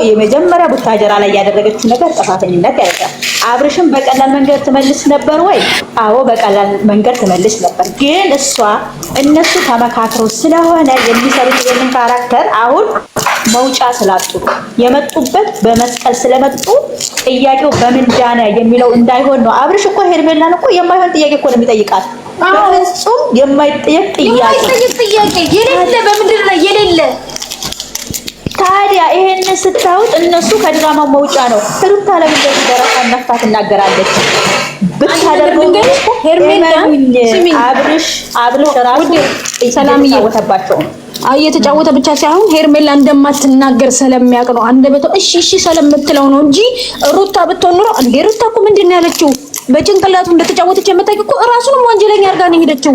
የመጀመሪያ ቡታጀራ ላይ ያደረገችው ነገር ጥፋተኝነት ያደርጋል። አብርሽም በቀላል መንገድ ትመልስ ነበር ወይ? አዎ በቀላል መንገድ ትመልስ ነበር። ግን እነሱ ተመካክረው ስለሆነ የሚሰሩት ይሄንን ካራክተር አሁን መውጫ ስላጡ የመጡበት በመስቀል ስለመጡ ጥያቄው በምን ዳነ የሚለው እንዳይሆን ነው። አብርሽ እኮ ሄርሜላን እኮ የማይሆን ጥያቄ እኮ ነው የሚጠይቃት። በፍጹም የማይጠየቅ ጥያቄ የሌለ በምድር ላይ የሌለ። ታዲያ ይሄንን ስታዩት እነሱ ከድራማው መውጫ ነው። ሩታ ለምን እንደዚህ ደረሷን ነፍታ ትናገራለች? ብታደርገው ሄርሜላን አብርሽ ራሱ ሰላም እየወተባቸው እየተጫወተ ብቻ ሳይሆን ሄርሜላ እንደማትናገር ስለሚያውቅ ነው አንደበቷ እሺ ስለምትለው ነው እንጂ ሩታ ብትሆን ኖሮ እንዴ ሩታ እኮ ምንድን ነው ያለችው? በጭንቅላቱ እንደተጫወተች የምታውቅ እኮ ራሱንም ወንጀለኛ አድርጋ ነው ሄደችው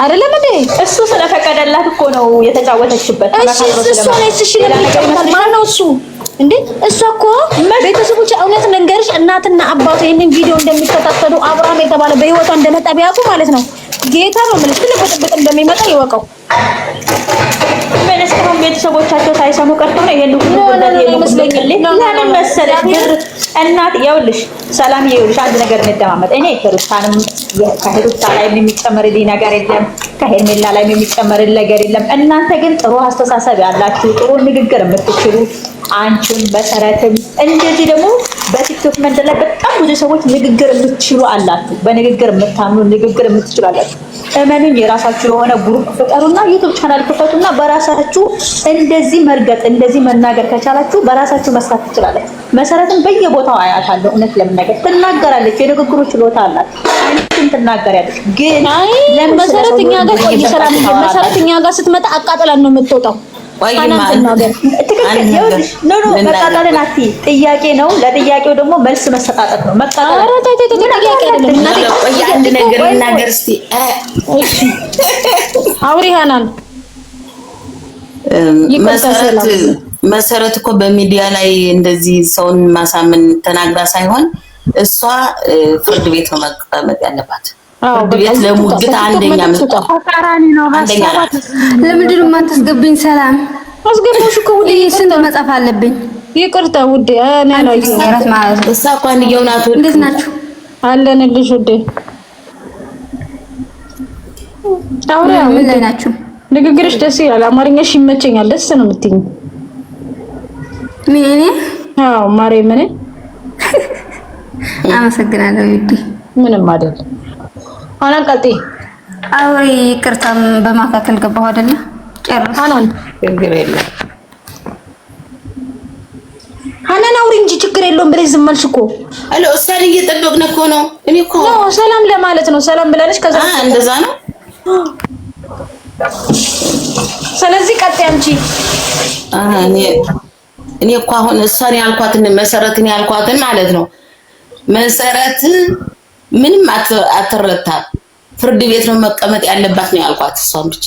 አይደለም እንዴ? እሱ ስለፈቀደላት እኮ ነው የተጫወተችበት። እሺ ማን ነው እሱ እንዴ? እሷ እኮ ቤተሰቦች እውነት ነገርሽ እናትና አባቱ ይሄንን ቪዲዮ እንደሚከታተሉ አብርሃም የተባለ በህይወቷ እንደመጣ ቢያውቁ ማለት ነው ጌታ ነው ማለት ትልቅ በጥብጥ እንደሚመጣ ይወቀው። እስካሁን ቤተሰቦቻቸው ሳይሰሙ ቀርቶ ነው ይሄን ሁሉ ይመስለኛል። ለምን መሰለሽ እናት ይኸውልሽ፣ ሰላም ይኸውልሽ፣ አንድ ነገር እንደማመጥ እኔ ከሩታ ላይ የሚጨመርልኝ ነገር የለም፣ ከሄርሜላ ላይ የሚጨመርልኝ ነገር የለም። እናንተ ግን ጥሩ አስተሳሰብ ያላችሁ ጥሩ ንግግር የምትችሉ አንቺም መሰረትም እንደዚህ ደግሞ በቲክቶክ መንደር ላይ በጣም ብዙ ሰዎች ንግግር የምትችሉ አላችሁ፣ በንግግር የምታምኑ ንግግር የምትችሉ አላችሁ። እመኑኝ የራሳችሁ የሆነ ግሩፕ ፍጠሩና ዩቲዩብ ቻናል ክፈቱና በራሳችሁ እንደዚህ መርገጥ እንደዚህ መናገር ከቻላችሁ በራሳችሁ መስራት ትችላላችሁ። መሰረትን በየቦታው አያታለሁ። እውነት ለምናገር ትናገራለች፣ የንግግሩ ችሎታ አላት። አንቺም ትናገሪያለሽ። ግን መሰረትኛ ጋር ቆይ ሰላም መሰረትኛ ጋር ስትመጣ አቃጥላን ነው የምትወጣው። መቃጠልን አትይ። ጥያቄ ነው። ለጥያቄው ደግሞ መልስ መሰጣጠት ነው። አንድ ነገር ልናገር እስቲ። አውሪ ሃናን። መሰረት እኮ በሚዲያ ላይ እንደዚህ ሰውን ማሳመን ተናግራ ሳይሆን እሷ ፍርድ ቤት ነው መቀመጥ ያለባት። ፍርድ ቤት ለሙግት አንደኛ ተቃራኒ ነው ሀሳባት። ለምንድን ነው የማታስገብኝ? ሰላም አስገባሽ እኮ ውዴ፣ ስንት መጻፍ አለብኝ? ይቅርታ ውዴ፣ እኔ አላየሁም። እሷ እኮ አንደኛው ናት። እንዴት ናችሁ? አለንልሽ ውዴ። አውራ ምን ላይ ናችሁ? ንግግርሽ ደስ ይላል። አማርኛሽ ይመቸኛል። ደስ ነው የምትይኝ። ምን? አዎ ማርያም፣ ምን? አመሰግናለሁ ውዴ። ምንም አይደል። አናን ቀጥይ። አውሪ። ይቅርታ በማካከል ገባሁ አይደለ? ጨርስ። አናን ችግር የለም። አናን አውሪ እንጂ ችግር የለውም ብለሽ ዝም አልሽ እኮ። አሎ እሷን እየጠበቅን እኮ ነው። እኔ እኮ ሰላም ለማለት ነው። ሰላም ብላለች። ከዛ እንደዛ ነው። ስለዚህ ቀጥይ አንቺ። እኔ እኮ አሁን እሷን ያልኳትን መሰረትን ያልኳትን ማለት ነው። መሰረት ምንም አትረታም። ፍርድ ቤት ነው መቀመጥ ያለባት ነው ያልኳት። እሷን ብቻ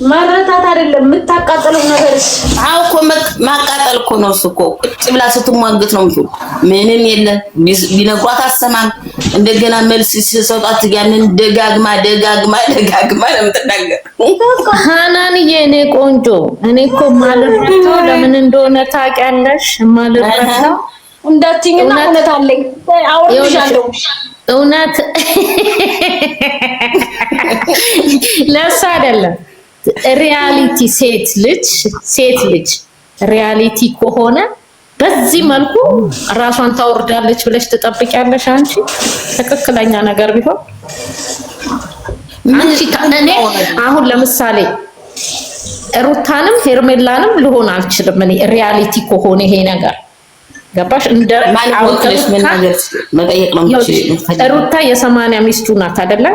መረታት አይደለም የምታቃጠለው ነገርስ። አዎ እኮ ማቃጠል እኮ ነው። እሱ እኮ ቁጭ ብላ ስትሟገት ነው እንጂ ምንም የለም። ቢነግሯት አሰማም። እንደገና መልስ ሲሰጧት ያንን ደጋግማ ነው የምትናገር። ሃናንዬ እኔ ቆንጆ፣ እኔ እኮ ማልረታው ለምን እንደሆነ ታውቂያለሽ? ማልረታው እንዳትኝና እውነት አለኝ አውርሻለሁ። እውነት ለእሱ አይደለም ሪያሊቲ። ሴት ልጅ ሪያሊቲ ከሆነ በዚህ መልኩ ራሷን ታወርዳለች ብለሽ ትጠብቂያለሽ? አንቺ ትክክለኛ ነገር ቢሆን አንቺ እኔ አሁን ለምሳሌ ሩታንም ሄርሜላንም ልሆን አልችልም። እኔ ሪያሊቲ ከሆነ ይሄ ነገር ገባሽ? እንደ ማንቆልሽ ምን ነገር መጠየቅ ነው የምትችይው። ሩታ የ80 ሚስቱ ናት አይደለ?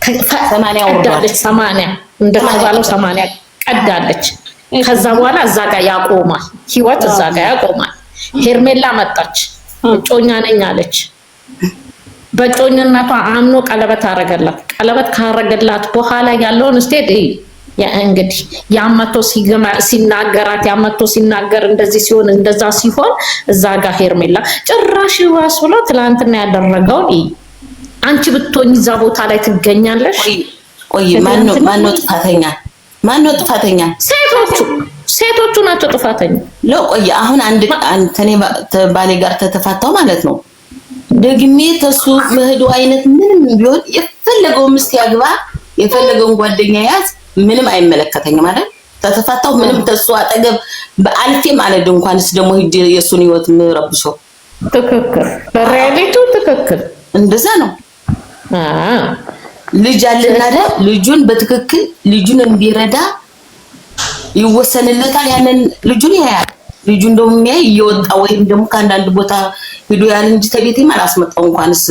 80 ቀዳለች። 80 እንደተባለው 80 ቀዳለች። ከዛ በኋላ እዛ ጋር ያቆማል ህይወት፣ እዛ ጋር ያቆማል። ሄርሜላ መጣች፣ እጮኛ ነኝ አለች። በእጮኝነቷ አምኖ ቀለበት አረገላት። ቀለበት ካረገላት በኋላ ያለውን ስቴት እንግዲህ ያመቶ ሲናገራት ያመቶ ሲናገር እንደዚህ ሲሆን እንደዛ ሲሆን እዛ ጋር ሄርሜላ ጭራሽ ዋስ ብሎ ትላንትና ያደረገውን አንቺ ብትሆኚ እዛ ቦታ ላይ ትገኛለሽ? ቆይ ማን ነው ጥፋተኛ? ማን ነው ጥፋተኛ? ሴቶቹ ናቸው ጥፋተኛ። ለቆየ አሁን አንድ ተኔ ባሌ ጋር ተተፋታው ማለት ነው። ደግሜ ተሱ መሄዱ አይነት ምንም ቢሆን የፈለገው ምስት ያግባ የፈለገውን ጓደኛ ያዝ ምንም አይመለከተኝም ማለት ተተፋታው ምንም ተሱ አጠገብ በአልፌ ማለት እንኳንስ ደግሞ ሂጅ የሱን ህይወት ምረብሽው ትክክል በሪያሊቲው ትክክል እንደዛ ነው። ልጅ አለና ልጁን በትክክል ልጁን እንዲረዳ ይወሰንለታል። ያንን ልጁን ያያል። ልጁን ደግሞ የሚያይ እየወጣ ወይም ደግሞ ከአንዳንድ ቦታ ሄዶ ያለ እንጂ ተቤቴም አላስመጣው እንኳንስ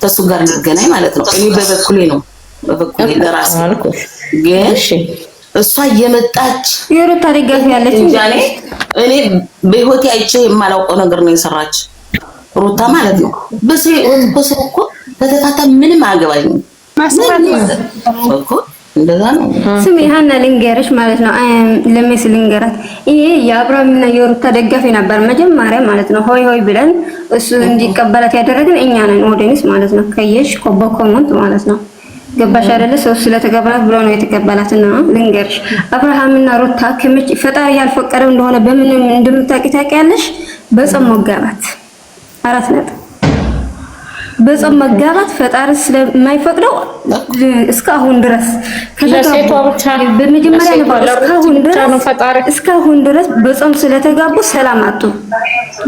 ተሱ ጋር ልገናኝ ማለት ነው። እኔ በበኩሌ ለራሴ ግን እሷ እየመጣች የሩታ ደጋፊ ያለች እኔ በህይወቴ አይቼ የማላውቀው ነገር ነው የሰራች ሩታ ማለት ነው። በዚህ እኮ ተተካታ ምንም አያገባኝም እኮ እንደዛ ነው። ስሚ ሀና ልንገርሽ ማለት ነው ለሜስ ልንገራት ይሄ የአብርሃምና የሩታ ደጋፊ ነበር መጀመሪያ ማለት ነው። ሆይ ሆይ ብለን እሱ እንዲቀበላት ያደረግን እኛ ነን ኦዲየንስ ማለት ነው። ከየሽ ኮመንት ማለት ነው ገባሽ አይደለ? ሰው ስለተቀበላት ብሎ ነው የተቀበላትና ልንገርሽ አብርሃምና ሩታ ከመች ፈጣሪ ያልፈቀደው እንደሆነ በምን እንደምታውቂያለሽ? በጾም መጋባት 4 ነጥብ በጾም መጋባት ፈጣሪ ስለማይፈቅደው እስካሁን ድረስ ለሴቷ ብቻ በመጀመሪያ ነው እስካሁን ድረስ በጾም ስለተጋቡ ሰላም አጡ።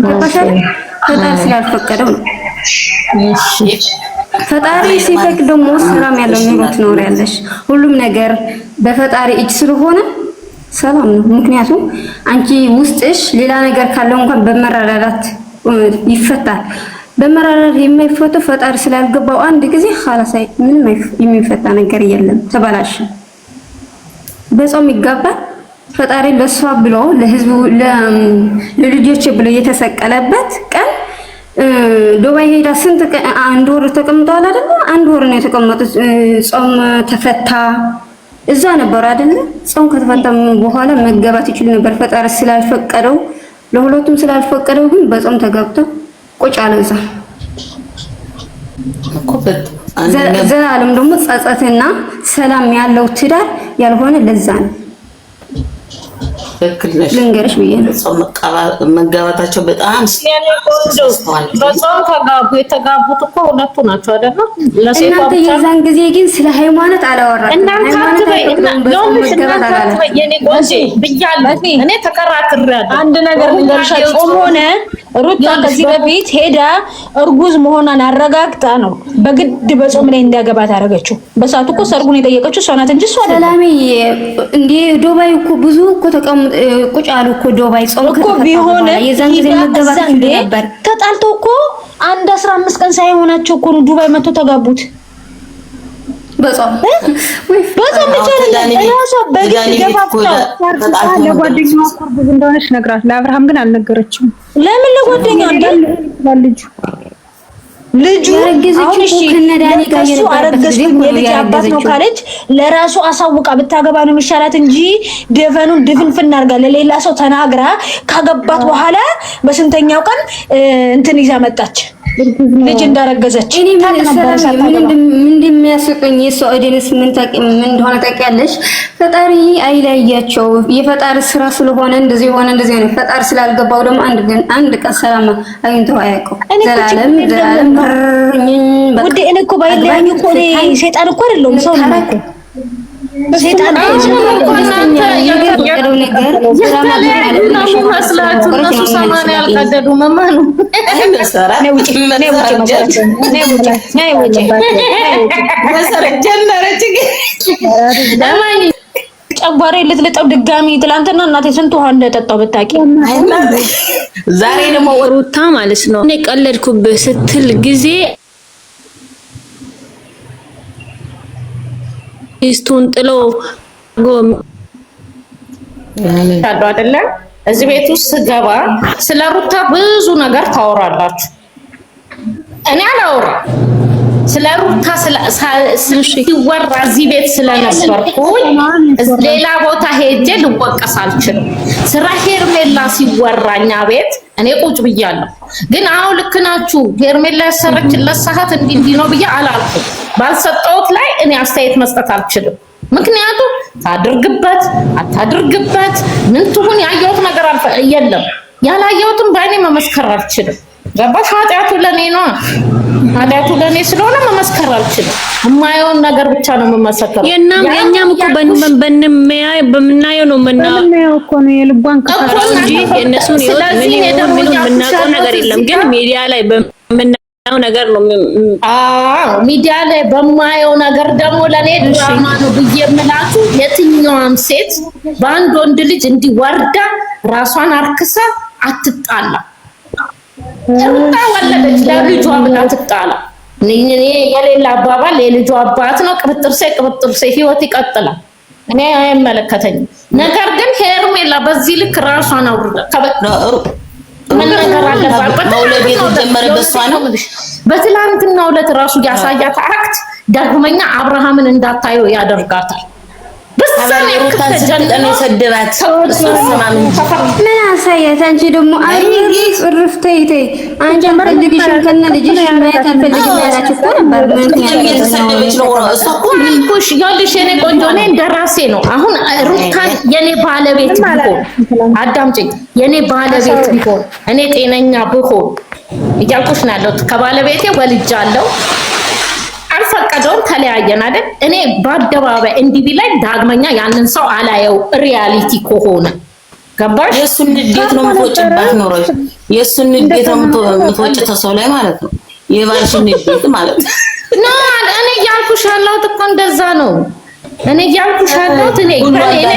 ገባሽ አይደል? ፈጣሪ ስላልፈቀደው ነው። ፈጣሪ ሲፈቅድ ደግሞ ሰላም ያለው ኑሮ ትኖሪያለሽ። ሁሉም ነገር በፈጣሪ እጅ ስለሆነ ሰላም ነው። ምክንያቱም አንቺ ውስጥሽ ሌላ ነገር ካለው እንኳን በመረዳዳት ይፈታል። በመረዳዳት የማይፈታው ፈጣሪ ስላልገባው አንድ ጊዜ خلاص ምንም የሚፈታ ነገር የለም። ተባላሽ በጾም ይጋባል። ፈጣሪ ለሷ ብሎ ለህዝቡ ለልጆች ብሎ የተሰቀለበት ቀን ዱባይ ሄዳ ስንት አንድ ወር ተቀምጧል አይደል? አንድ ወር ነው የተቀመጡት። ጾም ተፈታ እዛ ነበር አይደል? ጾም ከተፈታ በኋላ መገባት ይችል ነበር። ፈጣሪ ስላልፈቀደው ለሁለቱም ስላልፈቀደው ግን በጾም ተጋብተው ቁጭ አለ እዛ። ዘላለም ደግሞ ጸጸትና ሰላም ያለው ትዳር ያልሆነ ለዛ ነው። ልንገርሽ ብዬ ነው መጋባታቸው በጣም በጾም ተጋቡ። የተጋቡት እኮ ሁለቱ ናቸው አይደል? እናንተ የዛን ጊዜ ግን ስለ ሃይማኖት አላወራንም። እናንተ የኔ ቆንጆ ብያለሁ። እኔ ተከራክሬያለሁ። አንድ ነገር ልንገርሽ፣ ጾም ሆነ ሩታ ከዚህ በፊት ሄዳ እርጉዝ መሆኗን አረጋግጣ ነው በግድ በጾም ላይ እንዲያገባት አደረገችው። በሰዓቱ እኮ ሰርጉን የጠየቀችው እሷ ናት እንጂ እሷ አይደለም። ሰላም እንዴ ዱባይ እኮ ብዙ እኮ ቁጭ አሉ እኮ ዱባይ ጾም እኮ ቢሆን የዛን ጊዜ መገባት ነበር። ተጣልተው እኮ 15 ቀን ሳይሆናቸው እኮ ዱባይ መጥቶ ተጋቡት። በጾም ብቻ ነው ራሷ በግድ ገባብታ ለጓደኛዋ ቁርብ እንደሆነች ነግራት፣ ለአብርሃም ግን አልነገረችም። ለምን ለጓደኛዋ እንዳለ ልጁ አሁን እሺ ከነዳኒ ጋር የነበረው የልጅ አባት ነው ካለች ለራሱ አሳውቃ ብታገባ ነው የሚሻላት እንጂ ደፈኑን ድፍንፍና አድርጋ ለሌላ ሰው ተናግራ ካገባት በኋላ በስንተኛው ቀን እንትን ይዛ መጣች ልጅ እንዳረገዘች። እኔ ምን እንደሚያስቀኝ የሰው ኦዲየንስ ምን እንደሆነ ታውቂያለሽ? ፈጣሪ አይለያቸው። የፈጣሪ ስራ ስለሆነ እንደዚህ ሆነ እንደዚህ ነው። ፈጣሪ ስላልገባው ደግሞ አንድ ቀን ሰላም አግኝተው አያውቁም። ዘላለም ውዴ እኔ እኮ ባይለያዩ እኮ ሰይጣን እኮ አይደለም ሰው ነው እኮ ሰይጣን እኮ እናንተ ያቀደው ነገር ሰላም መስላቱ እነሱ ሰማን ያልቀደዱ መማኑ ነው ውጪ መሰረት ጀመረች ለማኝ ጨጓሬ ልትልጠው ድጋሚ ትላንትና እናቴ ስንት ውሃ እንደጠጣው ብታውቂ። ዛሬ ደግሞ ሩታ ማለት ነው እኔ ቀለድኩብህ ስትል ጊዜ ሚስቱን ጥሎ ታዶ አይደለ? እዚህ ቤት ውስጥ ስገባ ስለ ሩታ ብዙ ነገር ታወራላችሁ። እኔ አላወራም ስለ ሩታ ሲወራ እዚህ ቤት ስለነበርኩኝ ሌላ ቦታ ሄጄ ልወቀስ አልችልም። ስራ ሄርሜላ ሲወራኛ ቤት እኔ ቁጭ ብያለሁ። ግን አሁን ልክ ናችሁ ሄርሜላ ያሰረችለት ሰዓት እንዲህ ነው ብዬ አላልኩም። ባልሰጠሁት ላይ እኔ አስተያየት መስጠት አልችልም። ምክንያቱም ታድርግበት አታድርግበት ምን ትሁን ያየሁት ነገር የለም። ያላየሁትም በእኔ መመስከር አልችልም። ገባሽ? ኃጢአቱ ለኔ ነው። ኃጢአቱ ለኔ ስለሆነ መመስከር አልችልም። የማየውን ነገር ብቻ ነው የምመሰክረው። የኛም እኮ በምናየው ነው የምናየው እኮ ነው የልቧን ከፋራ እንጂ የእነሱን ምን የምናውቀው ነገር የለም። ግን ሚዲያ ላይ በምናየው ነገር ነው። ሚዲያ ላይ በማየው ነገር ደግሞ ለኔ ድራማ ነው ብዬ የምላችሁ የትኛዋም ሴት በአንድ ወንድ ልጅ እንዲወርዳ ራሷን አርክሳ አትጣላ። ሩታ ወለደች ለልጇ ብላ ትጣላ። እኔ የሌላ አባባል የልጇ አባት ነው ቅብጥርሴ ህይወት ይቀጥላል። እኔ አይመለከተኝም። ነገር ግን ሄርሜላ በዚህ ልክ ራሷን አውርዳ ምን ነገር አለባት? መውለድ የተጀመረ በሷ ነው። በትላንትናው ዕለት ራሱ ያሳያት አክት ዳግመኛ አብርሃምን እንዳታየው ያደርጋታል። ምን አሳያት? አንቺ ደግሞ ጽርፍ ተይ አንቺ ፈልግሽ ከነ ልጅሽ ማየት አልፈልግም ያላችሁ እኮ ነበር። ያልሽ የኔ ቆንጆ እኔ እንደራሴ ነው። አሁን ሩታን የኔ ባለቤት ቢሆን አዳምጪኝ፣ የኔ ባለቤት ቢሆን እኔ ጤነኛ ብሆን እያልኩሽ ነው ያለሁት። ከባለቤቴ ወልጃለሁ አልፈቀደውም፣ ተለያየን አይደል? እኔ በአደባባይ እንዲህ ቢላይ ዳግመኛ ያንን ሰው አላየው። ሪያሊቲ ከሆነ ገባሽ? የሱን ንዴት ነው የምትወጭባት ኖሮ የሱን ንዴት ነው የምትወጭተው ሰው ላይ ማለት ነው። የባልሽን ንዴት ማለት ነው። እኔ እያልኩሽ ያለሁት እኮ እንደዛ ነው። እኔ እያልኩሽ ያለሁት እኔ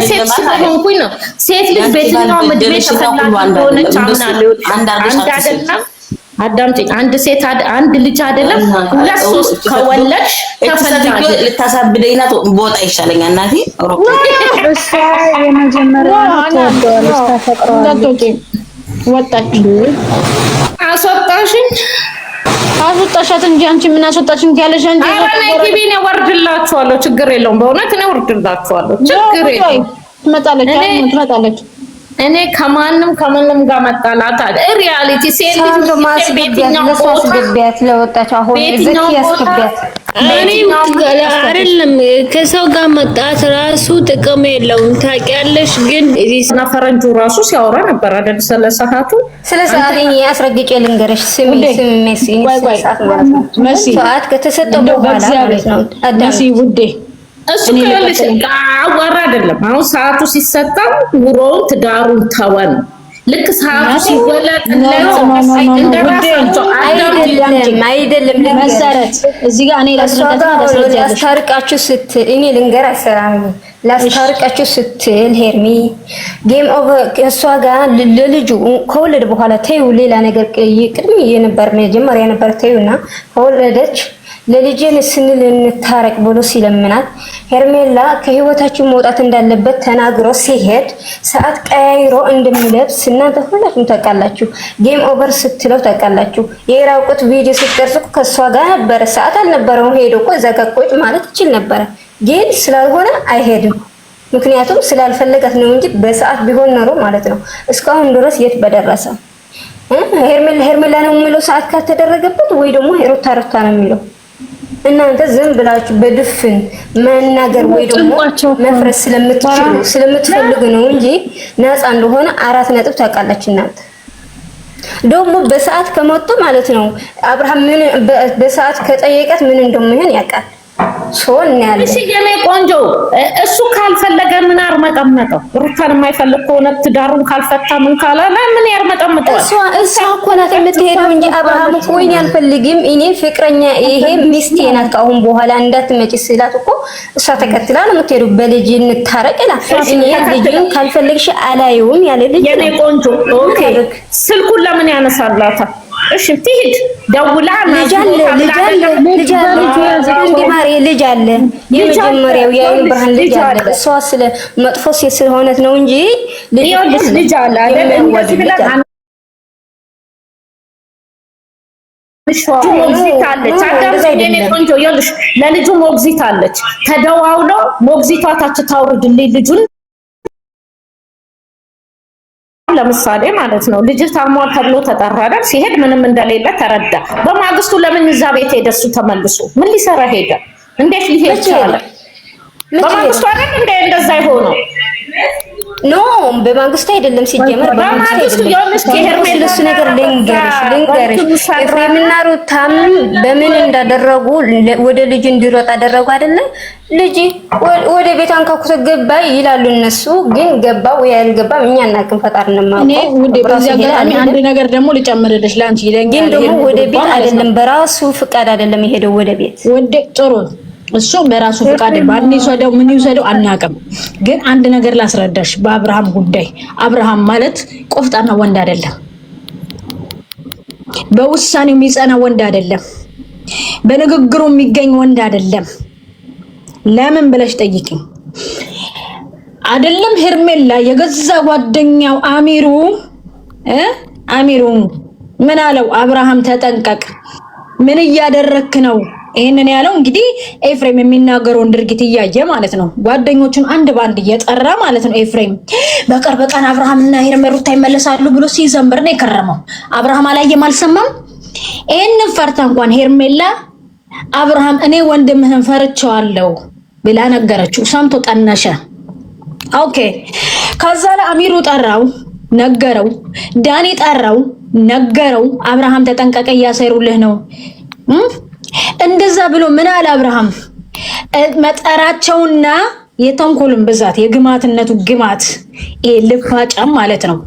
ሴት ስለሆንኩኝ ነው። ሴት ልጅ በየትኛውም እድሜ ተፈላጊ እንደሆነች አምናለሁ። አንድ አይደለም አዳምጪኝ፣ አንድ ሴት አንድ ልጅ አይደለም ሁለት ሶስት ከወለድሽ ተፈልጋለሽ። ልታሳብደኝ ናት ቦታ ይሻለኛል እናቴ። እሷ የመጀመሪያ ተወደዋለች ታፈቅረዋለች። ወጣች አስወጣሻት እንጂ አንቺ ምን አስወጣሽኝ ያለሽ እንጂ ቲቪ ነው ወርድላችኋለሁ። ችግር የለውም በእውነት ነው ወርድላችኋለሁ። ችግር የለውም ትመጣለች። እኔ ከማንም ጋር መጣላት አለ ሪያሊቲ ሴት ልጅ ቤትኛው ያስገቢያት ለወጣች አሁን እዚህ ያስገቢያት አይደለም ከሰው ጋር መጣት ራሱ ጥቅም የለውም ታውቂያለሽ። ግን እዚህና ፈረንጁ ራሱ ሲያወራ ነበር አይደል? ስለ ሰዓቱ አስረግጬ ልንገርሽ። ሰዓት ከተሰጠው በኋላ ማለት ነው መሲ ውዴ እሱ ከልሽ አዋራ አይደለም። አሁን ሰዓቱ ሲሰጣው ኑሮውን ትዳሩን ተወን። ልክ ሰዓቱ ሲወለድ አይደለም መሰረት እዚህ ጋር እኔ ላስታርቃችሁ ስትል እኔ ልንገር አሰራም ላስታርቃችሁ ስትል ሄርሚ ጌም ኦቨር እሷ ጋር ለልጁ ከወለደ በኋላ ተይው ሌላ ነገር ቅድም የነበር መጀመሪያ ነበር ተይውና ከወለደች ለልጄን ስንል እንታረቅ ብሎ ሲለምናት ሄርሜላ ከህይወታችሁ መውጣት እንዳለበት ተናግሮ ሲሄድ ሰዓት ቀያይሮ እንደሚለብስ እናንተ ሁላችሁም ታውቃላችሁ። ጌም ኦቨር ስትለው ታውቃላችሁ። የራቁት ቪዲዮ ስትቀርጹ ከሷ ጋር ነበረ። ሰዓት አልነበረው ሄዶ እኮ እዛ ጋር ቁጭ ማለት ይችል ነበረ፣ ግን ስላልሆነ አይሄድም። ምክንያቱም ስላልፈለጋት ነው እንጂ በሰዓት ቢሆን ኖሮ ማለት ነው እስካሁን ድረስ የት በደረሰ። ሄርሜላ ነው የሚለው ሰዓት ካልተደረገበት ወይ ደግሞ ሩታ ነው የሚለው። እናንተ ዝም ብላችሁ በድፍን መናገር ወይ ደግሞ መፍረስ ስለምትፈልጉ ነው እንጂ ነፃ እንደሆነ 4 ነጥብ ታውቃላችሁ። እናንተ ደግሞ በሰዓት ከመጡ ማለት ነው አብርሃም ምን በሰዓት ከጠየቀት ምን እንደሚሆን ያውቃል። ሶን ያለ እሺ የኔ ቆንጆ እሱ ካልፈለገ ምን አርመጠመጠው? ሩታን የማይፈልግ ከሆነ ትዳሩን ካልፈታ ምን ካላለ ምን ያርመጠመጠው? እሷ እኮ ናት የምትሄደው እንጂ አብርሃም እኮ እኔ አልፈልግም እኔ ፍቅረኛ ይሄ ሚስቴ ናት ከአሁን በኋላ እንዳትመጪ ስላት እኮ እሷ ተከትላ ነው የምትሄደው። በልጅ እንታረቅና እኔ ልጅን ካልፈለግሽ አላየውም ያለ ልጅ የኔ ቆንጆ ኦኬ ስልኩን ለምን ያነሳላታል? እሺ ትሂድ ደውላ ልጅ አለ የመጀመሪያው የአይን ብርሃን ልጅ አለ። እሷ ስለ መጥፎ ሴት ስለሆነች ነው እንጂ ልጅ አለ አይደል? ሞግዚት አለች። አዳምጪኝ ቆንጆ ይኸውልሽ ለልጁ ሞግዚት አለች። ተደዋውሎ ሞግዚቷ ታች ታውርድልኝ ልጁን ለምሳሌ ማለት ነው። ልጅ ታሟል ተብሎ ተጠራረ። ሲሄድ ምንም እንደሌለ ተረዳ። በማግስቱ ለምን እዛ ቤት ሄደ? እሱ ተመልሶ ምን ሊሰራ ሄደ? እንዴት ሊሄድ ቻለ? በማግስቱ አይደል እንደ እንደዛ ይሆነው ኖ በማግስቱ አይደለም ሲጀመር በማግስቱ የሆነስ የሄርሜላስ ነገር ልንገርሽ ኤፍሬምና ሩታም በምን እንዳደረጉ ወደ ልጅ እንዲሮጥ አደረጉ አይደለ ልጅ ወደ ቤት አንካኩቶ ገባ ይላሉ እነሱ ግን ገባ ወይ አልገባም እኛ እናቅም ፈጣሪና ማቆ እኔ ወደ በዚያ አጋጣሚ አንድ ነገር ደግሞ ልጨምርልሽ ላንቺ ይለኛል ግን ደግሞ ወደ ቤት አይደለም በራሱ ፍቃድ አይደለም የሄደው ወደ ቤት ወደ ጥሩ እሱ በራሱ ፍቃድ ባንኒ ሰደው ምን ይሰደው አናቀም ግን አንድ ነገር ላስረዳሽ በአብርሃም ጉዳይ አብርሃም ማለት ቆፍጣና ወንድ አይደለም በውሳኔው የሚጸና ወንድ አይደለም በንግግሩ የሚገኝ ወንድ አይደለም ለምን ብለሽ ጠይቂኝ አይደለም ሄርሜላ የገዛ ጓደኛው አሚሩ ምን አለው አብርሃም ተጠንቀቅ ምን እያደረክ ነው ይሄንን ያለው እንግዲህ ኤፍሬም የሚናገረውን ድርጊት እያየ ማለት ነው ጓደኞቹን አንድ ባንድ እየጠራ ማለት ነው ኤፍሬም በቅርብ ቀን አብርሃምና ሄርሜላ ይመለሳሉ ብሎ ሲዘምር ነው የከረመው አብርሃም አላየም አልሰማም ይሄንን ፈርታ እንኳን ሄርሜላ አብርሃም እኔ ወንድምህን ፈርቻለሁ ብላ ነገረችው ሰምቶ ጠነሸ ኦኬ ከዛ ለአሚሩ ጠራው ነገረው ዳኒ ጠራው ነገረው አብርሃም ተጠንቀቀ ያሰሩልህ ነው እንደዛ ብሎ ምን አለ አብርሃም መጠራቸውና የተንኮልን ብዛት የግማትነቱ ግማት ልፋጫም ማለት ነው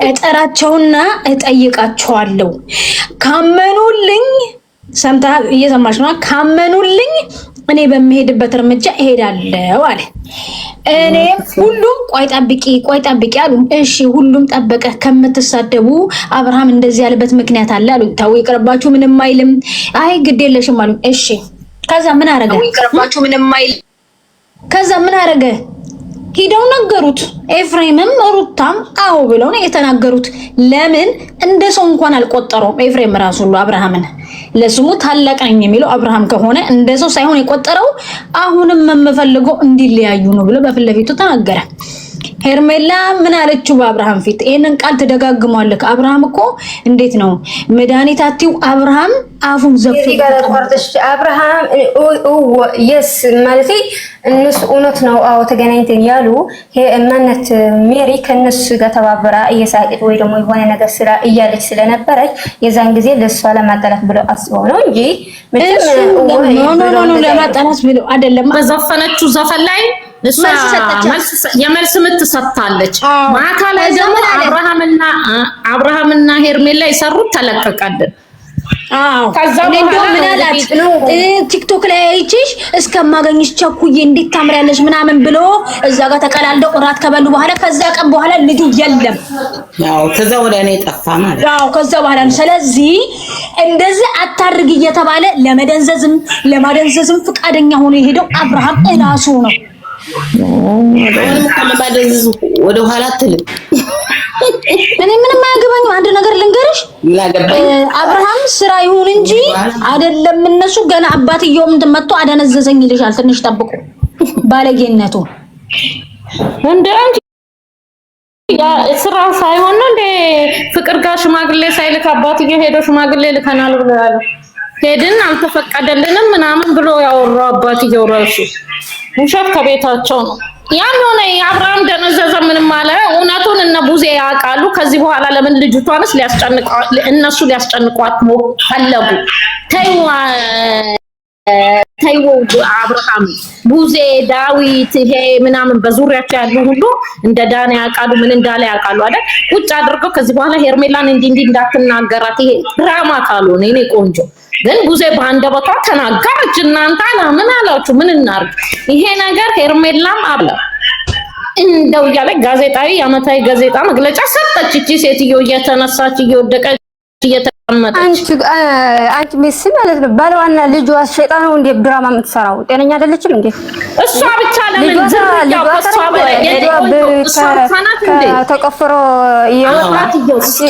እጠራቸውና እጠይቃቸዋለሁ ካመኑልኝ ሰምታ እየሰማሽ ነው ካመኑልኝ እኔ በመሄድበት እርምጃ እሄዳለሁ አለ እኔም ሁሉም ቆይ ጠብቂ አሉ እሺ ሁሉም ጠበቀ ከምትሳደቡ አብርሃም እንደዚህ ያለበት ምክንያት አለ አሉ ታው ይቀርባችሁ ምንም አይልም አይ ግድ የለሽም አሉ እሺ ከዛ ምን አረገ ይቀርባችሁ ምንም አይል ከዛ ምን አረገ ሄደው ነገሩት ኤፍሬምም ሩታም አው ብለው ነው የተናገሩት ለምን እንደ ሰው እንኳን አልቆጠረውም ኤፍሬም ራሱ ሁሉ አብርሃምን ለስሙ ታላቅ ነኝ የሚለው አብርሃም ከሆነ እንደ ሰው ሳይሆን የቆጠረው አሁንም መመፈልገው እንዲለያዩ ነው ብሎ በፍለፊቱ ተናገረ ሄርሜላ ምን አለችው በአብርሃም ፊት ይሄንን ቃል ተደጋግሟለክ አብርሃም እኮ እንዴት ነው መድኃኒታቲው አብርሃም አፉን ዘፍቶ ይጋለጥርጥሽ አብርሃም yes ማለት እነሱ እውነት ነው አው ተገናኝተን ያሉ ማነት ሜሪ ከነሱ ጋር ተባበራ እየሳቀች ወይ ደግሞ የሆነ ነገር ስራ እያለች ስለነበረች የዛን ጊዜ ለሷ ለማጣላት ብለው አስበው ነው እንጂ ኖ ለማጣላት ብለው አይደለም በዘፈነችው ዘፈን ላይ እሷ የመልስ ምት ሰጥታለች ማታ ላይ ደግሞ አብርሃምና ሄርሜላ ይሰሩት ተለቀቀልን ከዛ ምን አላት ቲክቶክ ላይ አይቺሽ እስከማገኝሽ ቸኩዬ እንዴት ታምሪያለሽ ምናምን ብሎ እዛ ጋር ተቀላልደው ቁራት ከበሉ በኋላ ከዛ ቀን በኋላ ልጁ የለም ያው ከዛ ወደ እኔ ጠፋ ማለት ያው ከዛ በኋላ ስለዚህ እንደዚህ አታርግ እየተባለ ለማደንዘዝም ፍቃደኛ ሆኖ የሄደው አብርሃም እራሱ ነው ወደ ኋላ አትልም እኔ ምንም አያገባኝም አንድ ነገር ልንገርሽ አብርሃም ስራ ይሁን እንጂ አይደለም እነሱ ገና አባትየውም እንደመጡ አደነዘዘኝ ይልሻል ትንሽ ጠብቁ ባለጌነቱ እንደ አንቺ ያ ስራ ሳይሆን ነው እንደ ፍቅር ጋር ሽማግሌ ሳይልክ አባትየው ሄዶ ሽማግሌ ልከናል ብሎ ያለው ሄድን አልተፈቀደልንም ምናምን ብሎ ያወራው አባትየው ራሱ ውሸት ከቤታቸው ነው ያን ሆነ የአብርሃም ደነዘዘ ምንም አለ እውነቱን እነ ቡዜ ያውቃሉ ከዚህ በኋላ ለምን ልጅቷንስ እነሱ ሊያስጨንቋት ፈለጉ ተይው አብርሃም ቡዜ ዳዊት ይሄ ምናምን በዙሪያቸው ያሉ ሁሉ እንደ ዳና ያውቃሉ ምን እንዳለ ያውቃሉ አይደል ቁጭ አድርገው ከዚህ በኋላ ሄርሜላን እንዲህ እንዳትናገራት ይሄ ድራማ ካልሆነ እኔ ቆንጆ ግን ቡዜ ባንደበቷ ተናገረች እናንተ ምን አላችሁ ምን እናርግ ይሄ ነገር ሄርሜላም አለ እንደው ያለ ጋዜጣዊ አመታዊ ጋዜጣ መግለጫ ሰጠች እቺ ሴትዮ እየተነሳች እየወደቀች እየተቀመጠች አንቺ ሚስ ማለት ነው ባለዋና ልጇ ሸይጣን ነው እንደ ድራማ የምትሰራው ጤነኛ አይደለችም እንዴ እሷ ብቻ ለምን ዝርያው ከሷ በላይ ተቆፍሮ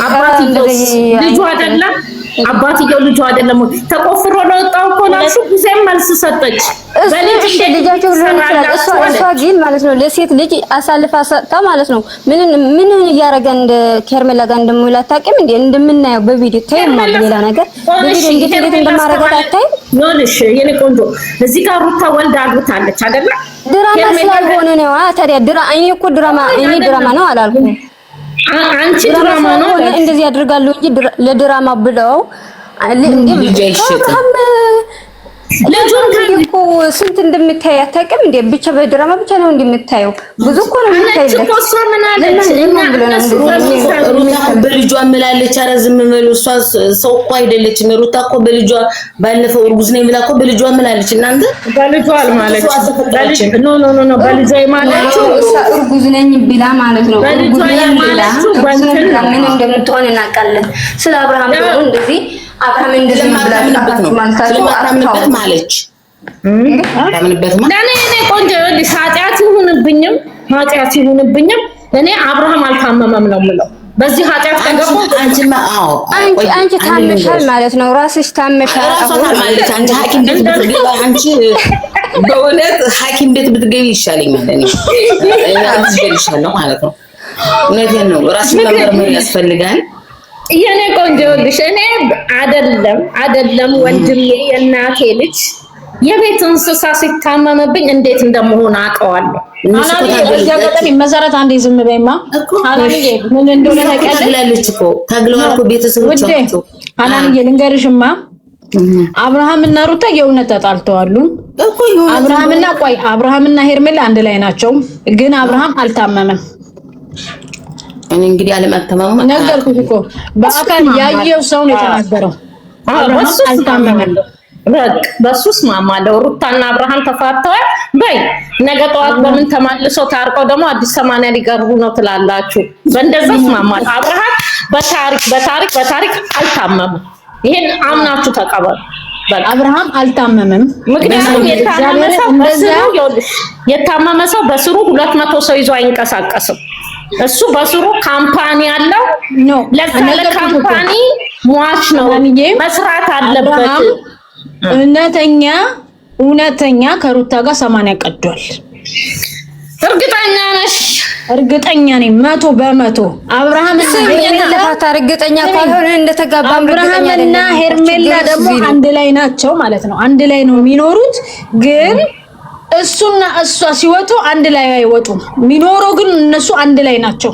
አባትየው ልጁ አይደለም አባትየው ልጁ አይደለም ተቆፍሮ ነው ወጣው እኮ ነው እሱ ጊዜም መልስ ሰጠች። በልጅ ልጃቸው ሊሆን ይችላል። እሷ ግን ማለት ነው ለሴት ልጅ አሳልፋ ሰጥታ ማለት ነው ምን እያደረገ እንደ ኬርሜላ ጋር እንደሚውል አታውቂም እንዴ? እንደምናየው በቪዲዮ ታይማ ሌላ ነገር በቪዲዮ እንዴት እንደማረጋት አታይም? ይኸውልሽ የኔ ቆንጆ እዚህ ጋር ሩታ ወልዳ አግብታለች አይደለ? ድራማ ስላልሆነ ነው። ታዲያ እኔ እኮ ድራማ ነው አላልኩም። አንቺ ድራማ ነው እንደዚህ ያደርጋሉ እንጂ ለድራማ ብለው ልጁን እኮ ስንት እንደምታይ አታውቅም እንዴ? ብቻ በድራማ ብቻ ነው እንደምታየው። ብዙ እኮ ነው የምታይለት። በልጇ አመላለች። ኧረ ዝም በሉ። እሷ ሰው እኮ አይደለችም። ሩታ እኮ በልጇ ባለፈው እርጉዝ ነኝ ብላ እኮ በልጇ አመላለች። እናንተ በልጇ አልማለች። ኖ በልጇ የማለችው እሷ እርጉዝ ነኝ ብላ ማለት ነው። እርጉዝ ነኝ ብላ ምን እንደምትሆን እናውቃለን። ስለ አብርሃም ነው እንደዚህ አብርሃም እንደዚህ ስለማታምንበት ነው ስለማታምንበት ማለች ታምንበት ማለት እኔ ቆንጆ ኃጢአት ይሁንብኝም እኔ አብርሃም አልታመመም ነው የምለው። በዚህ ኃጢአት ከገቡ አንቺ ታመሻል ማለት ነው። ራስሽ ታመሻል። ማለት አንቺ ሐኪም ቤት ብትገቢ አንቺ በእውነት ሐኪም ቤት ብትገቢ ይሻለኛል። እኔ አዝጀልሻለሁ ማለት ነው። እውነቴን ነው። ራስሽ መመርመር ያስፈልጋል። የኔ ቆንጆ ልጅ እኔ አይደለም ወንድሜ የእናቴ ልጅ የቤት እንስሳ ሲታመምብኝ እንዴት እንደምሆን አውቀዋለሁ። አናኒ መሰረት አንዴ ዝም በይማ። አናኒ ምን እንደሆነ ታውቂያለሽ እኮ ታግለዋል እኮ ቤተሰቦቻቸው። አናኒ ልንገርሽማ አብርሃምና ሩታ የእውነት ተጣልተዋል እኮ። አብርሃምና ሄርሜላ አንድ ላይ ናቸው፣ ግን አብርሃም አልታመመም። እኔ እንግዲህ አለማተማማ ነገርኩሽ እኮ በአካል ያየው ሰው ነው የተናገረው። አብርሃም አልታመመም። በሱስ ማማለው ሩታና አብርሃም ተፋተዋል። በይ ነገ ጠዋት በምን ተማልሰው ታርቀው ደግሞ አዲስ ሰማንያ ሊቀርቡ ነው ትላላችሁ። በእንደዛስ ማማል አብርሃም በታሪክ አልታመመም። ይሄን አምናችሁ ተቀበሉ። አብርሃም አልታመመም። ምክንያቱም የታመመ ሰው በስሩ 200 ሰው ይዞ አይንቀሳቀስም። እሱ በስሩ ካምፓኒ አለው ነው። ለካምፓኒ ሟች ነው መስራት አለበት። እውነተኛ ከሩታ ጋር 80 ቀዷል። እርግጠኛ ነሽ? እርግጠኛ ነኝ 100%። አብርሃም እርግጠኛ ካልሆነ እንደተጋባ አብርሃምና ሄርሜላ ደግሞ አንድ ላይ ናቸው ማለት ነው። አንድ ላይ ነው የሚኖሩት ግን እሱና እሷ ሲወጡ አንድ ላይ አይወጡም። የሚኖረው ግን እነሱ አንድ ላይ ናቸው።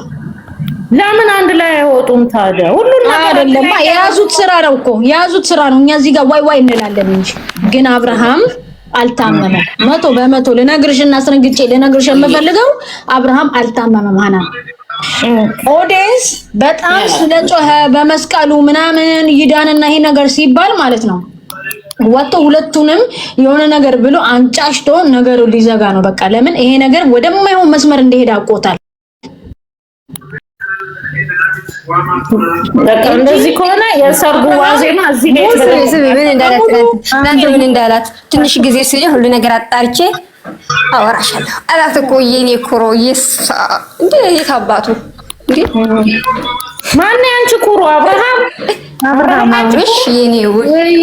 ለምን አንድ ላይ አይወጡም ታዲያ? ሁሉን አይደለም የያዙት ስራ ነው እኮ የያዙት ስራ ነው። እኛ እዚህ ጋር ዋይ እንላለን እንጂ ግን አብርሃም አልታመመም። 100% ልነግርሽና አስረግጬ ልነግርሽ የምፈልገው አብርሃም አልታመመም። ሃና ኦዴስ በጣም ስለጮኸ በመስቀሉ ምናምን ይዳንና ይሄ ነገር ሲባል ማለት ነው ወጥቶ ሁለቱንም የሆነ ነገር ብሎ አንጫሽቶ ነገሩን ሊዘጋ ነው። በቃ ለምን ይሄ ነገር ወደማይሆን መስመር እንደሄደ አውቆታል። በቃ እንደዚህ ከሆነ የሰርጉ ዋዜማ እዚህ ቤት ምን እንዳላት ትንሽ ጊዜ ሲል ሁሉ ነገር አጣርቼ አወራሻለሁ አላት እኮ የኔ ኩሮ እንዴ የታባቱ እንዴ ማን ያንቺ ኩሮ? አብርሃም አብርሽ የኔ ወይ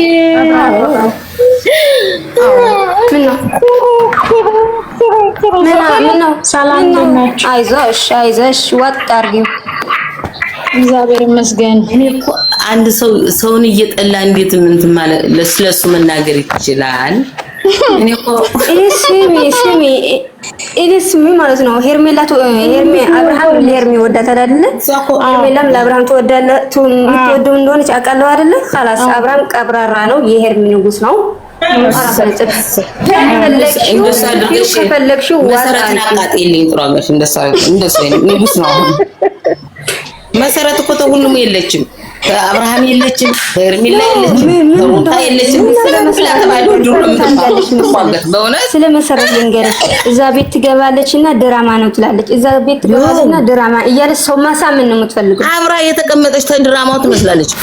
ምን ነው ሰላም ናችሁ? አይዞሽ ወጥ አድርጊው። እግዚአብሔር ይመስገን። እኔ እኮ አንድ ሰውን እየጠላ እንዴት ማለት ለስለሱ መናገር ይችላል? እኔ እኮ ስሚ ማለት ነው አብርሃም ለሄርሜ ወዳታል አይደለ? ሄርሜላም ለአብርሃም ትወደው እንደሆነ አውቃለሁ አይደለ? خلاص አብርሃም ቀብራራ ነው፣ የሄርሜ ንጉስ ነው። ከፈለግሽው መሰረትን አቃጤልኝ ጥሩ አጋሽ እንደሱ ንጉስ ነው። መሰረት እኮ ሁሉም የለችም። አብርሃም የለችም፣ ሄርሜላ የለችም፣ ሩታ የለችም። ስለ መሰረት ልንገርሽ፣ እዛ ቤት ትገባለችና ድራማ ነው ትላለች። እዛ ቤት ትገባለችና ድራማ እያለች ሰው ማሳመን ነው የምትፈልገው። አብራ የተቀመጠች ድራማው ትመስላለች እኮ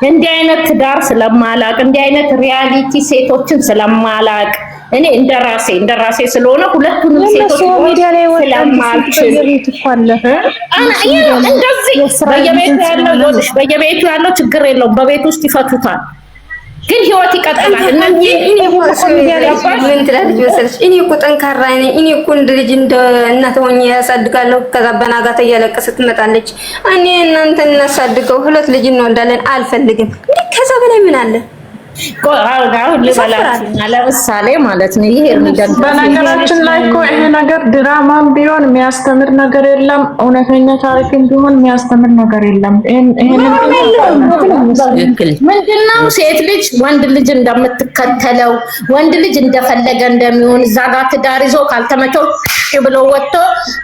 እንዲህ አይነት ትዳር ስለማላቅ እንዲህ አይነት ሪያሊቲ ሴቶችን ስለማላቅ እኔ እንደራሴ ስለሆነ ሁለቱንም ሴቶች ስለማልችል እንደዚህ በየቤቱ ያለው ችግር የለውም። በቤት ውስጥ ይፈቱታል። ግን ህይወት ይቀጥላል። ምን ትላለች መሰለሽ? እኔ እኮ ጠንካራ ነኝ። እኔ እኮ እንደ ልጅ እንደ እናት ሆኜ ያሳድጋለሁ። ከዛ በናጋታ እያለቀሰች ትመጣለች። እኔ እናንተ እናሳድገው 2 ልጅ እንወልዳለን አልፈልግም። ከዛ በላይ ምን አለ? ለምሳሌ ማለት ነው ይሄ በነገራችን ላይ እኮ ይሄ ነገር ድራማም ቢሆን የሚያስተምር ነገር የለም፣ እውነተኛ ታሪክም ቢሆን የሚያስተምር ነገር የለም። ምንድነው ሴት ልጅ ወንድ ልጅ እንደምትከተለው ወንድ ልጅ እንደፈለገ እንደሚሆን እዛ ጋር ትዳር ይዞ ካልተመቸው ብሎ ወጥቶ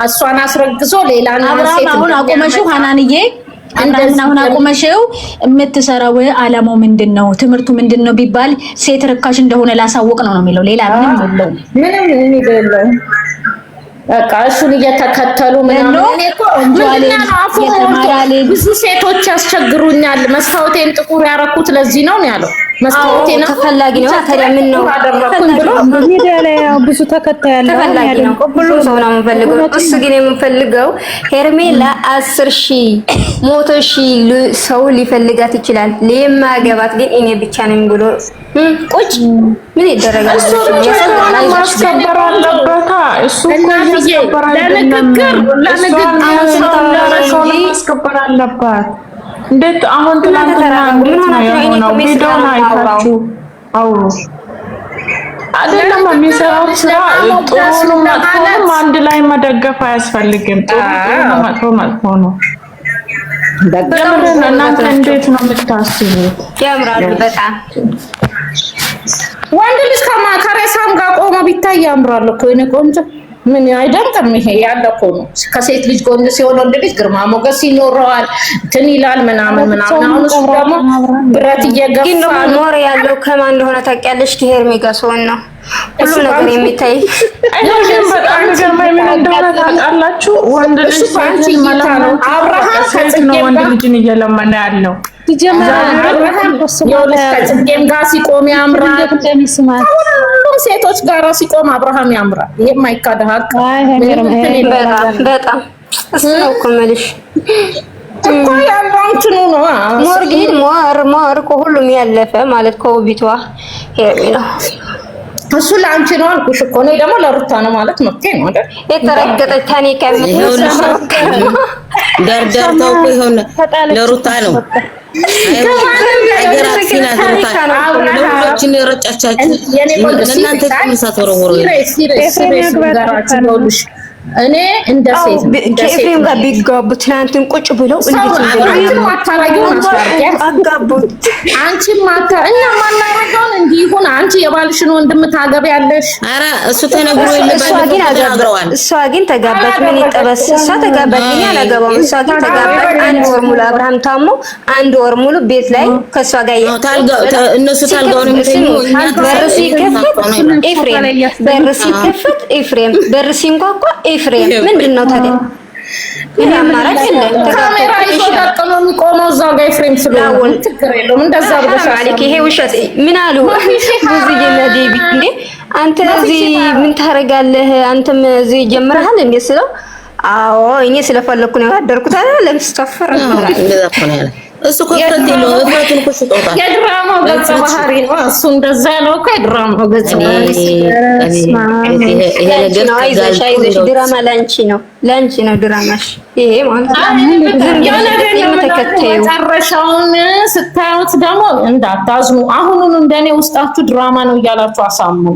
እሷን አስረግዞ ሌላ ሴት አሁን አቆመሽው ሀናንዬ አሁን አቁመሽው የምትሰራው አላማው ምንድነው? ትምህርቱ ምንድነው ቢባል ሴት ርካሽ እንደሆነ ላሳወቅ ነው የሚለው። ሌላ ምንም የለውም። ምንም የለውም። በቃ እሱን እየተከተሉ ምናምን ብዙ ሴቶች ያስቸግሩኛል። መስታወቴን ጥቁር ያረኩት ለዚህ ነው ያለው። መስታወቴ ነው ተፈላጊ ነው። ታዲያ ምን ነው ሚዲያ ላይ ያው ብዙ ተከታይ ያለው ተፈላጊ ነው። ሁሉም ሰው ነው የምፈልገው። እሱ ግን የምፈልገው ሄርሜላ 10,000 100,000 ሰው ሊፈልጋት ይችላል። ለማገባት ግን እኔ ብቻ ነኝ ብሎ ቁጭ ምን ይደረጋል? ማስከበር አለበት። እሱ ለንግግር ማስከበር አለባት። እንዴት አሁን ትናንትና ምን ሆነ? ቪዲዮን አይታችሁ አውሩ አይደለም? የሚሰራው ስራ ጥሩ ነው መጥፎ አንድ ላይ መደገፍ አያስፈልግም። ጥሩ መጥፎ ነው። እናንተ እንዴት ነው የምታስቡት? ያምራሉ በጣም ወንድ ልጅ ከሬሳም ጋር ቆሞ ቢታይ ያምራል እኮ የኔ ቆንጆ። ምን አይደንቅም? ይሄ ያለ እኮ ነው። ከሴት ልጅ ጎን ሲሆን ወንድ ልጅ ግርማ ሞገስ ይኖረዋል፣ እንትን ይላል ምናምን። አሁን እሱ ደግሞ ብረት እየገፋ ግን ደግሞ ሞር ያለው ከማን እንደሆነ ታውቂያለሽ? ከሄርሜጋ ሰውን ነው ሁሉ ነገር የሚታይ። አይደለም በጣም ገርማኝ ምን እንደሆነ ታውቃላችሁ? ወንድ ልጅ ሴት ነው አብርሃም ሴት ነው ወንድ ልጅን እየለመነ ያለው ከጽጌም ጋር ሲቆም ያምራል። ሁሉም ሴቶች ጋር ሲቆም አብርሃም ያምራል። የማይካድ ሀቅ በጣም እሱ ነው እኮ የምልሽ እኮ ያለው እንትኑ ነው። ሞር ግን ሞር ከሁሉም ያለፈ ማለት ከውቢቷ ሄርሜላ እሱ ለአንቺ ነው አልኩሽ እኮ። እኔ ደግሞ ለሩታ ነው ማለት መጥቼ ነው አይደል? የተረገጠች ታኔ ዳርዳርታው እኮ ይሆን ለሩታ ነው። አገራችን አገራታ ለሁላችን የረጫቻችሁ ለእናንተ ተመሳሳይ ወረወረ እኔ እንደ ሴት ከኤፍሬም ጋር ቢጋቡ ትናንትን ቁጭ ብለው እንዴት ነው አታላጊው አጋቡት? አንቺ ማታ እና ማናረጋውን እንዲሁን አንቺ የባልሽን ወንድም ታገቢያለሽ። ኧረ እሱ ተነግሮ የለባትም። እሷ ግን ተጋባች። ምን ይጠበስ? እሷ ተጋባች ግን አላገባም። እሷ ግን ተጋባች። 1 ወር ሙሉ አብርሃም ታሞ 1 ወር ሙሉ ቤት ላይ ከሷ ጋር እነሱ ታልጋው ነው የሚተኙት። በር ሲከፈት ኤፍሬም በር ሲከፈት ኤፍሬም በር ሲንኳኳ ኤፍሬም ምንድነው ታዲያ? ይሄ አማራጭ የለም። ካሜራ ይዞ ተቀምጦ የሚቆመው እዛው ጋር ኤፍሬም ስለሆነ ችግር የለውም። እንደዛ ብለሻል። ይሄ ውሸት ምን አሉ? ብዙ የነዲቢ እንዴ አንተ እዚህ ምን ታረጋለህ? አንተም እዚህ ጀምረሃል እንዴ ስለው አዎ እኔ ስለፈለኩ ነው ያደርኩት አይደለም ስተፈር ነው እንደዛ እኮ ነው ያለ እሱ ኮንተንት ነው። እፍራቱን እኮ ሽጦታ የድራማው ገጸ ባህሪ ነው እሱ። እንደዛ ነው እኮ የድራማው ገጸ ባህሪ። ይሄ ነገር አይዞሽ ድራማ ላንቺ ነው ድራማሽ። ይሄ ማለት መጨረሻውን ስታዩት ደግሞ እንዳታዝኑ። አሁኑን እንደኔ ውስጣችሁ ድራማ ነው እያላችሁ አሳምኑ።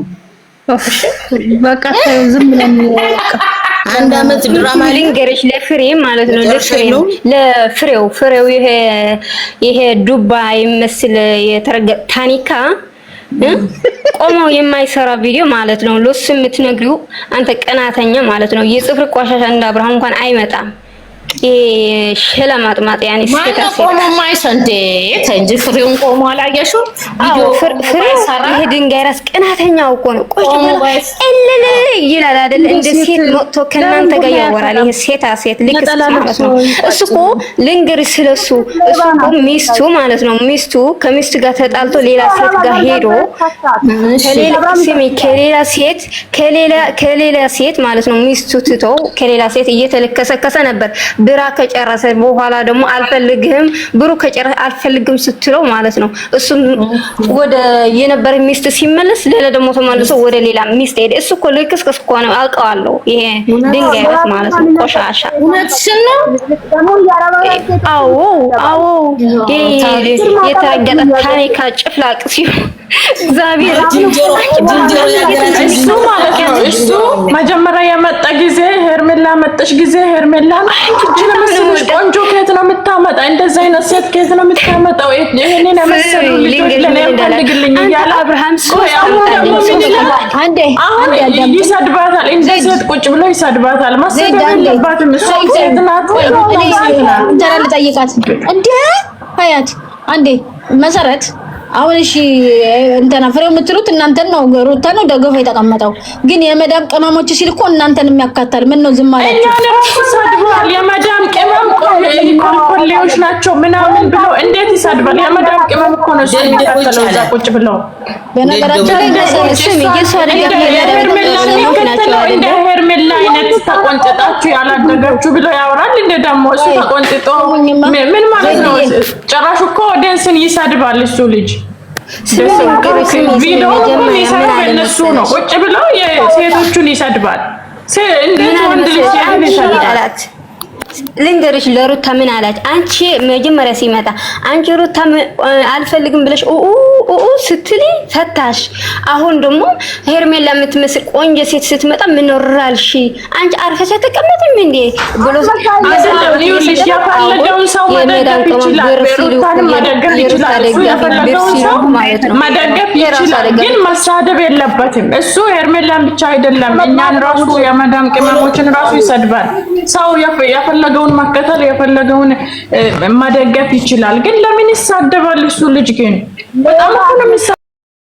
በቃ ዝም ብለን አንድ አመት ድራማ ልንገርሽ ለፍሬ ማለት ነው ለፍሬው ይሄ ዱባ ይመስል የተረገጠ ታኒካ ቆመው የማይሰራ ቪዲዮ ማለት ነው። ለሱ የምትነግሪው አንተ ቀናተኛ ማለት ነው። የጽፍር ቆሻሻ እንደ አብርሃም እንኳን አይመጣም። ሸለማጥማጥ ያኔ ስከታስ ቆሞ ማይሰንዴ ከንጂ ፍሬውን ቆሞ አላየሽው? ቪዲዮ ይሄ ድንጋይ ራስ ቀናተኛው እኮ ነው። ቆጭ እልል ይላል አይደል? እንደ ሴት ሞቶ ከናንተ ጋር ያወራል። ይሄ ሴት ልክስ ማለት ነው። እሱ እኮ ልንገርሽ ስለሱ እሱ እኮ ሚስቱ ማለት ነው። ሚስቱ ከሚስቱ ጋር ተጣልቶ ሌላ ሴት ጋር ሄዶ ከሌላ ሴት ማለት ነው። ሚስቱ ትቶ ከሌላ ሴት እየተለከሰከሰ ነበር። ብራ ከጨረሰ በኋላ ደግሞ አልፈልግህም ብሩ ከጨረሰ አልፈልግም ስትለው ማለት ነው እሱም ወደ የነበረ ሚስት ሲመለስ ሌላ ደግሞ ተመልሶ ወደ ሌላ ሚስት ሄደ። እሱ እኮ ልክስክስ እኮ ነው አውቀዋለሁ። ይሄ ድንጋይ ማለት ነው ቆሻሻ። እውነትሽን ነው። አዎ የተረገጠ ታሪካ ጭፍላቅ ሲሆን እግዚአብሔር እሱ ማለት ነው። እሱ መጀመሪያ የመጣ ጊዜ ሄርሜላ መጣሽ ጊዜ ሄርሜላ ለምስልሽ ቆንጆ ከየት ነው የምታመጣ? እንደዚህ አይነት ሴት ከየት ነው የምታመጣው? ይሄንን የመሰሉ ልጆች ለኔ ፈልግልኝ እያለ አብርሃም አሁን ይሰድባታል። እንደ ሴት ቁጭ ብሎ ይሰድባታል። መሰደብ የለባትም እሱ ሴት ናት። እንጀራ ልጠይቃት እንዴ ሀያት አንዴ መሰረት አሁን እሺ እንተና ፍሬው የምትሉት እናንተን ነው ሩታ ነው ደግፎ የተቀመጠው ግን የመዳም ቅመሞች ሲል እኮ እናንተን የሚያካታል ምን ነው ዝም አላችሁ? እኛን ራሱ ሰድቧል። የመዳም ቅመም ኮልኮሌዎች ናቸው ምናምን ብሎ እንዴት ይሰድባል? የመዳም ቅመም እኮ ነው የሚያካታለው እዛ ቁጭ ብሎ። በነገራችን ላይ እንደ ሄርሜላ አይነት ተቆንጥጣችሁ ያላደጋችሁ ብሎ ያወራል። እንደ ደግሞ እሱ ተቆንጥጦ ምን ማለት ነው? ጭራሽ እኮ ኦዲየንስን ይሰድባል እሱ ልጅ። ቪዲዮ የሚሰራው እነሱ ነው። ቁጭ ብለው የሴቶቹን ይሰድባል። እንዴት ወንድ ልጅ ይሰድባል? ልንገርሽ ለሩታ ምን አላች? አንቺ መጀመሪያ ሲመጣ አንቺ ሩታ አልፈልግም ብለሽ ስትሊ ፈታሽ። አሁን ደግሞ ሄርሜላ የምትመስል ቆንጆ ሴት ስትመጣ ምን ወራልሽ? አንቺ አርፈሽ ተቀመጥም እንዴ ብሎ ይኸውልሽ የፈለገውን ሰው መደገፍ ይችላል። ሩታን መደገፍ ይችላል። እሱ የፈለገውን ሰው መደገፍ ይችላል፣ ግን መሳደብ የለበትም። እሱ ሄርሜላን ብቻ አይደለም እኛን ራሱ የመዳም ቅመሞችን ራሱ ይሰድባል። ሰው የፈለገውን መከተል የፈለገውን መደገፍ ይችላል፣ ግን ለምን ይሳደባል? እሱ ልጅ ግን በጣም ነው